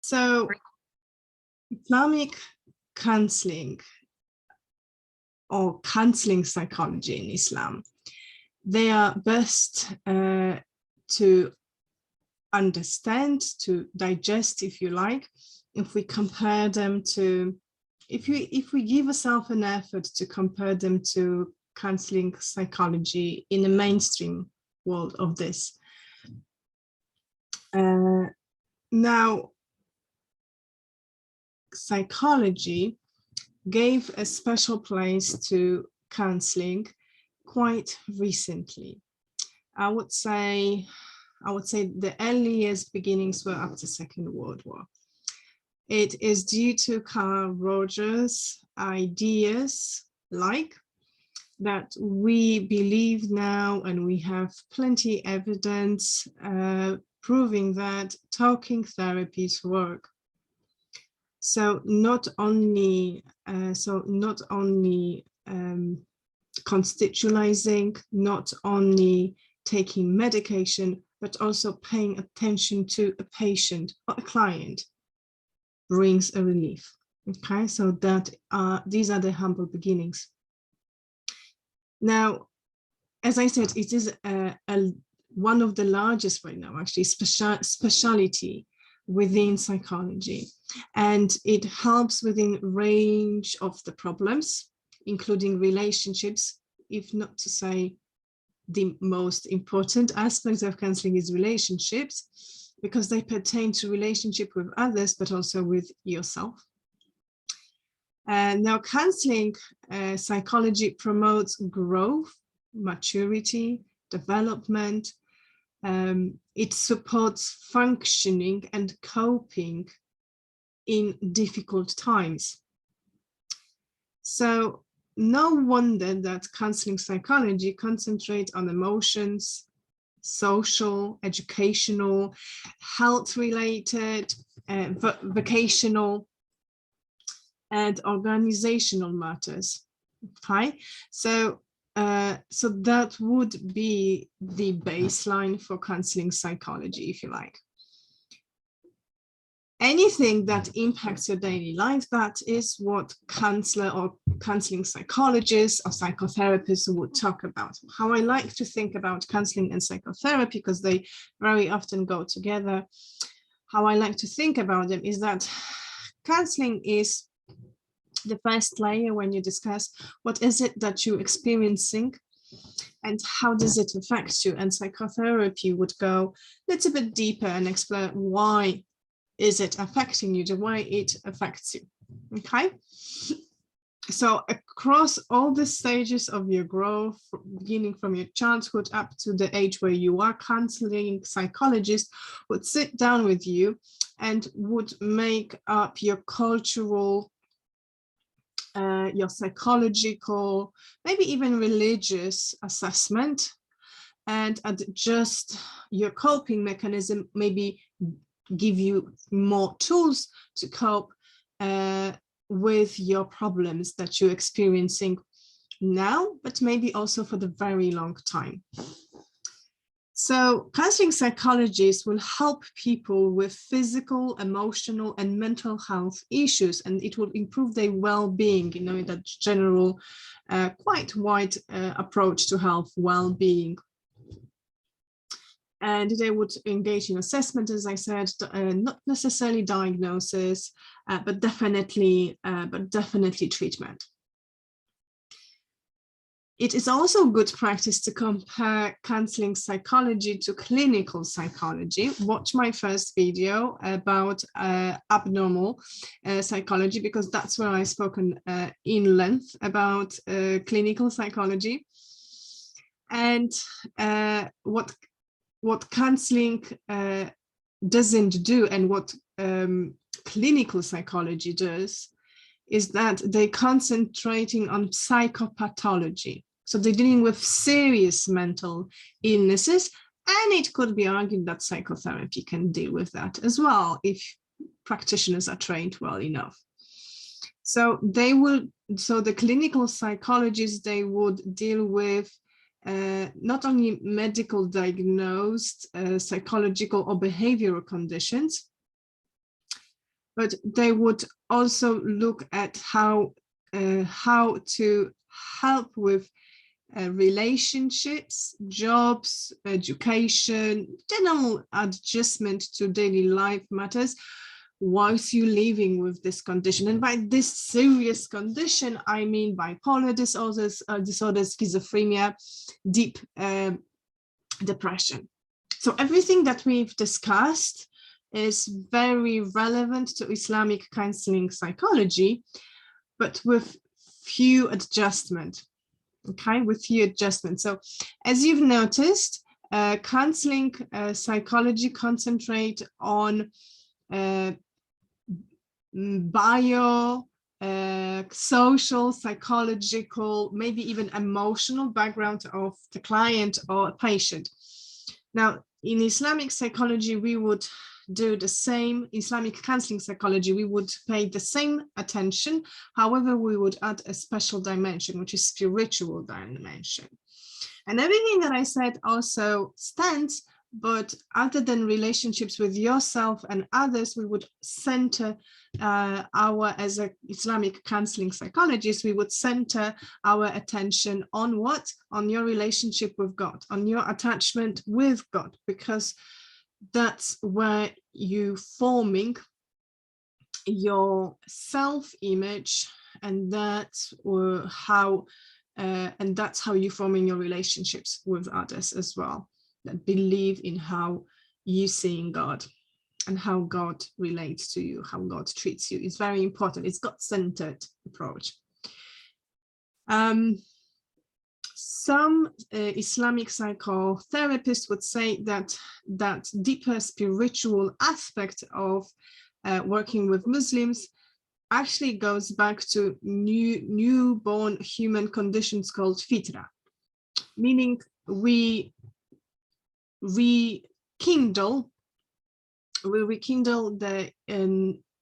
So Islamic counseling or counseling psychology in Islam, they are best to understand, to digest, if you like, if we compare them to, if we give ourselves an effort to compare them to counseling psychology in the mainstream world of this. Now, psychology gave a special place to counseling quite recently. I would say the earliest beginnings were after Second World War. It is due to Carl Rogers' ideas like that we believe now, and we have plenty evidence proving that talking therapies work. So not only constitutionalizing, not only taking medication, but also paying attention to a patient or a client brings a relief. Okay, so that these are the humble beginnings. Now, as I said, it is one of the largest right now, actually, specialty within psychology, and it helps within range of the problems, including relationships, if not to say the most important aspect of counseling is relationships, because they pertain to relationship with others, but also with yourself. Now, counseling psychology promotes growth, maturity, development. It supports functioning and coping in difficult times. So no wonder that counseling psychology concentrates on emotions, social, educational, health-related, vocational, and organizational matters. Okay, so that would be the baseline for counseling psychology, if you like. Anything that impacts your daily life, that is what counselor or counseling psychologists or psychotherapists would talk about. How I like to think about counseling and psychotherapy, because they very often go together. How I like to think about them is that counseling is the first layer when you discuss what is it that you're experiencing and how does it affect you, and psychotherapy would go a little bit deeper and explore why is it affecting you, the way it affects you. Okay, so across all the stages of your growth, beginning from your childhood up to the age where you are, counseling psychologists would sit down with you and would make up your cultural, your psychological, maybe even religious assessment, and adjust your coping mechanism, maybe give you more tools to cope with your problems that you're experiencing now, but maybe also for the very long time. So counseling psychologists will help people with physical, emotional, and mental health issues, and it will improve their well-being, you know, that general, quite wide approach to health well-being. And they would engage in assessment, as I said, not necessarily diagnosis, but definitely treatment. It is also good practice to compare counseling psychology to clinical psychology. Watch my first video about abnormal psychology, because that's where I've spoken in length about clinical psychology. And what counseling doesn't do, and what clinical psychology does, is that they're concentrating on psychopathology. So they're dealing with serious mental illnesses, and it could be argued that psychotherapy can deal with that as well if practitioners are trained well enough. So the clinical psychologists, they would deal with not only medical diagnosed psychological or behavioral conditions, but they would also look at how to help with relationships, jobs, education, general adjustment to daily life matters whilst you living with this condition. And by this serious condition, I mean bipolar disorders, schizophrenia, deep depression. So everything that we've discussed is very relevant to Islamic counseling psychology, but with few adjustments. Okay, with few adjustments. So as you've noticed, counseling psychology concentrate on bio, social, psychological, maybe even emotional background of the client or patient. Now, in Islamic psychology, we would do the same. Islamic counseling psychology, we would pay the same attention. However, we would add a special dimension, which is spiritual dimension. And everything that I said also stands, but other than relationships with yourself and others, we would center as an Islamic counseling psychologist, we would center our attention on what? On your relationship with God, on your attachment with God, because that's where you forming your self-image, and that's how you're forming your relationships with others as well, that believe in how you seeing God and how God relates to you, how God treats you. It's very important. It's God-centered approach. Some Islamic psychotherapists would say that that deeper spiritual aspect of working with Muslims actually goes back to newborn human conditions called fitra, meaning we rekindle the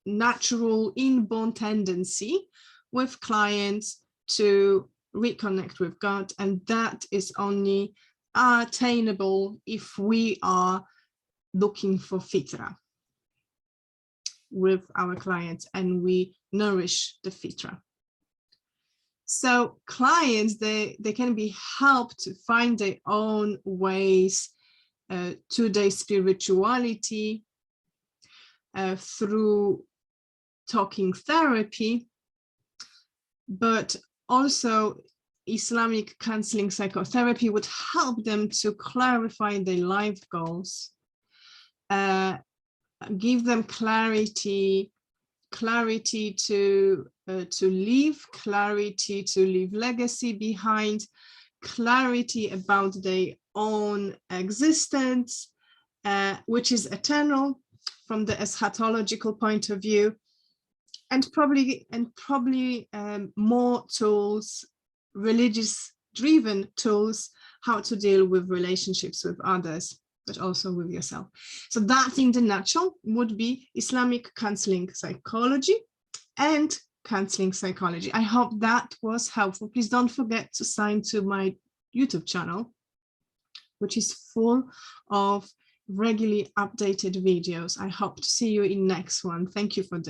natural inborn tendency with clients to reconnect with God, and that is only attainable if we are looking for fitra with our clients and we nourish the fitra. So clients, they can be helped to find their own ways to their spirituality through talking therapy, but also Islamic counseling psychotherapy would help them to clarify their life goals, give them clarity to live, clarity to leave legacy behind, clarity about their own existence, which is eternal from the eschatological point of view, and probably more tools, religious-driven tools, how to deal with relationships with others, but also with yourself. So that, in the nutshell, would be Islamic counseling psychology and counseling psychology. I hope that was helpful. Please don't forget to sign to my YouTube channel, which is full of regularly updated videos. I hope to see you in next one. Thank you for this.